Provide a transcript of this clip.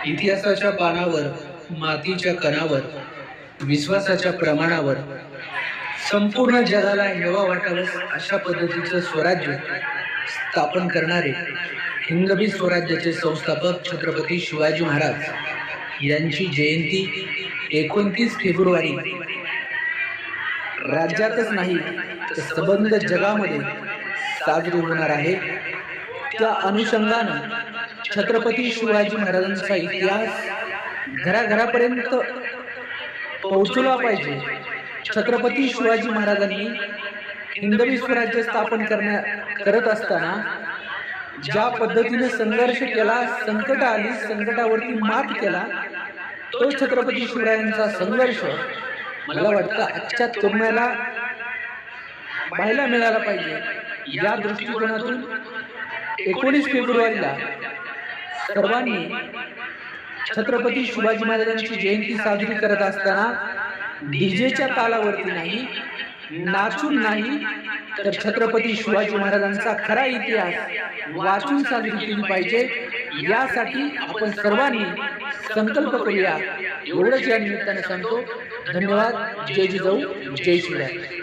इतिहासाच्या पानावर, मातीच्या कणावर, विश्वासाच्या प्रमाणावर संपूर्ण जगाला हेवा वाटावं अशा पद्धतीचं स्वराज्य स्थापन करणारे हिंदवी स्वराज्याचे संस्थापक छत्रपती शिवाजी महाराज यांची जयंती 29 फेब्रुवारी राज्यातच नाही तर संबंध जगामध्ये साजरी होणार आहे। त्या अनुषंगानं छत्रपती शिवाजी महाराजांचा इतिहास घराघरापर्यंत पोहोचला पाहिजे। छत्रपती शिवाजी महाराजांनी हिंदवी स्वराज्य स्थापन करत असताना ज्या पद्धतीने संघर्ष केला, संकट आली, संकटावरती मात केला, तो छत्रपती शिवरायांचा संघर्ष मला वाटतं आजच्या तरुणाला पाहायला मिळाला पाहिजे। या दृष्टिकोनातून 19 फेब्रुवारीला सर्वांनी छत्रपती शिवाजी महाराजांची जयंती साजरी करत असताना डीजेच्या तालावरती नाही, नाचून नाही, तर छत्रपती शिवाजी महाराजांचा खरा इतिहास वाचून साजरी केली पाहिजे। यासाठी आपण सर्वांनी संकल्प करूया, एवढंच या निमित्ताने सांगतो। धन्यवाद। जय जिजाऊ, जय शिवराय।